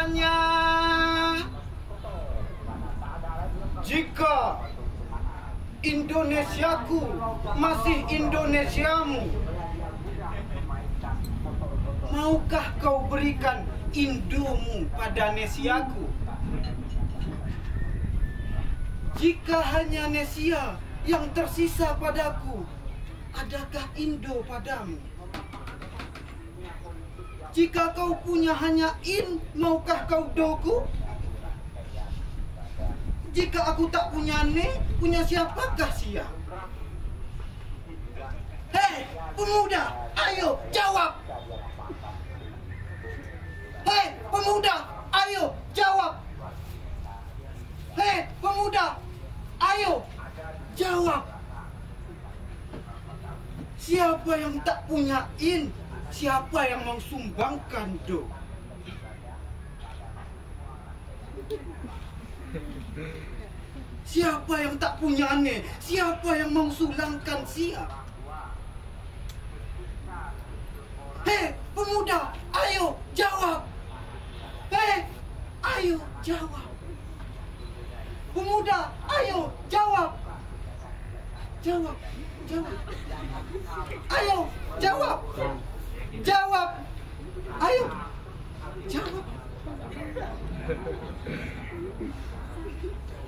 katanya, jika Indonesiaku masih Indonesiamu, maukah kau berikan Indomu pada Nesiaku? Jika hanya Nesia yang tersisa padaku, adakah Indo padamu? Jika kau punya hanya In, maukah kau Doku? Jika aku tak punya Ne, punya siapakah Sia? Hei, pemuda, ayo jawab! Hei, pemuda, ayo jawab! Hei, pemuda, ayo jawab! Siapa yang tak punya In? Siapa yang mau sumbangkan Do? Siapa yang tak punya Ne? Siapa yang mau sulangkan Sia? Hei, pemuda, ayo jawab! Hei, ayo jawab! Pemuda, ayo jawab! Jawab, jawab! Ayo jawab! Jawab! Ayo jawab!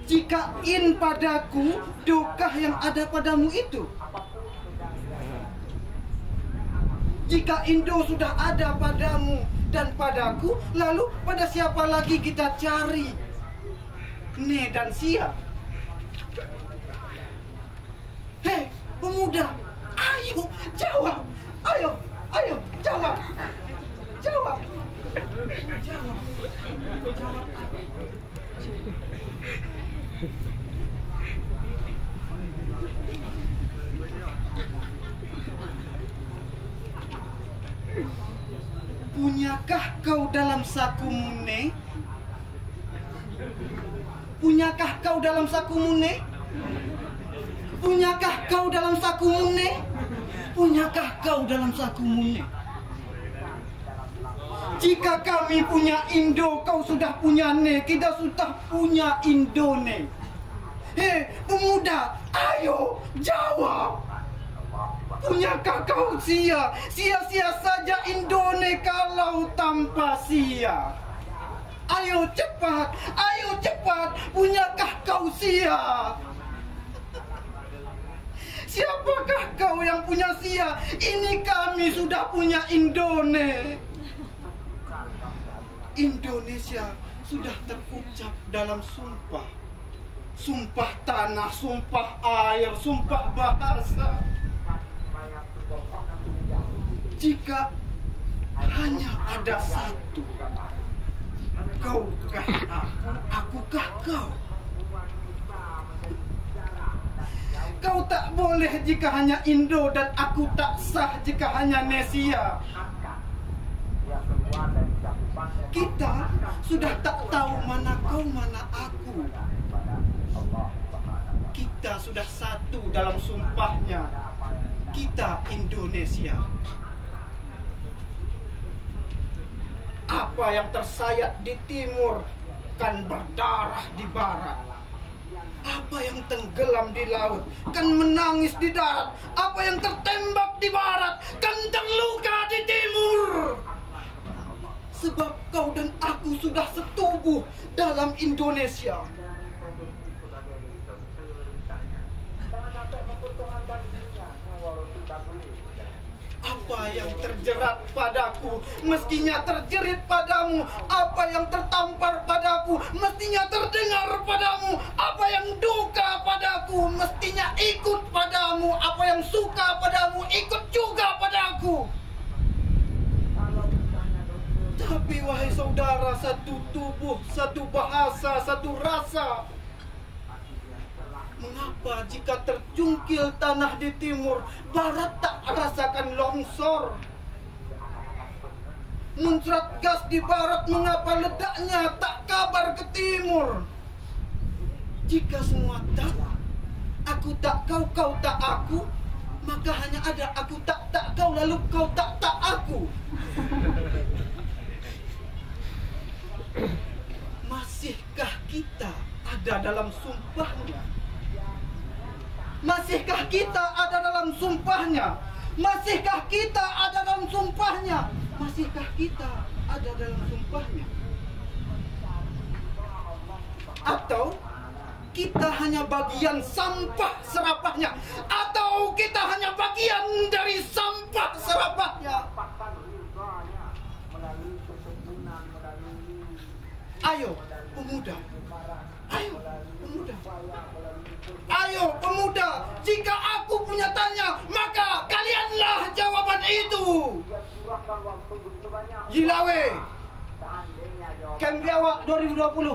Jika In padaku, dokah yang ada padamu itu? Jika Indo sudah ada padamu dan padaku, lalu pada siapa lagi kita cari Ne dan Sia? Hei, pemuda, ayo jawab! Ayo, ayo jawab! Jawab! Jawab! Jawab! Punyakah kau dalam sakumu Ne? Punyakah kau dalam sakumu Ne? Punyakah kau dalam sakumu Ne? Punyakah kau dalam sakumu Ne? Jika kami punya Indo, kau sudah punya Ne, kita sudah punya Indo Ne. Hei, pemuda, ayo jawab! Punyakah kau Sia? Sia-sia saja Indone kalau tanpa Sia. Ayo cepat, ayo cepat. Punyakah kau Sia? Siapakah kau yang punya Sia? Ini kami sudah punya Indone. Indonesia sudah terucap dalam sumpah. Sumpah tanah, sumpah air, sumpah bahasa. Jika hanya ada satu, kaukah aku, akukah kau? Kau tak boleh jika hanya Indo, dan aku tak sah jika hanya Nesia. Kita sudah tak tahu mana kau, mana aku. Kita sudah satu dalam sumpahnya. Kita Indonesia. Apa yang tersayat di timur kan berdarah di barat. Apa yang tenggelam di laut kan menangis di darat. Apa yang tertembak di barat kan terluka di timur. Sebab kau dan aku sudah setubuh dalam Indonesia. Apa yang terjerat padaku mestinya terjerit padamu. Apa yang tertampar padaku mestinya terdengar padamu. Apa yang duka padaku mestinya ikut padamu. Apa yang suka padamu ikut juga padaku. Tapi wahai saudara, satu tubuh, satu bahasa, satu rasa. Mengapa jika terjungkil tanah di timur, barat tak rasakan longsor? Muncrat gas di barat, mengapa ledaknya tak kabar ke timur? Jika semua tak, aku tak kau, kau tak aku, maka hanya ada aku tak kau, lalu kau tak aku. Masihkah kita ada dalam sumpahnya? Masihkah kita ada dalam sumpahnya? Masihkah kita ada dalam sumpahnya? Masihkah kita ada dalam sumpahnya? Atau kita hanya bagian sampah serapahnya? Atau kita hanya bagian dari sampah serapahnya? Ayo pemuda, ayo pemuda, ayo pemuda, jika aku punya tanya, maka kalianlah jawaban itu. Jilawe, Camp Biawak 2020.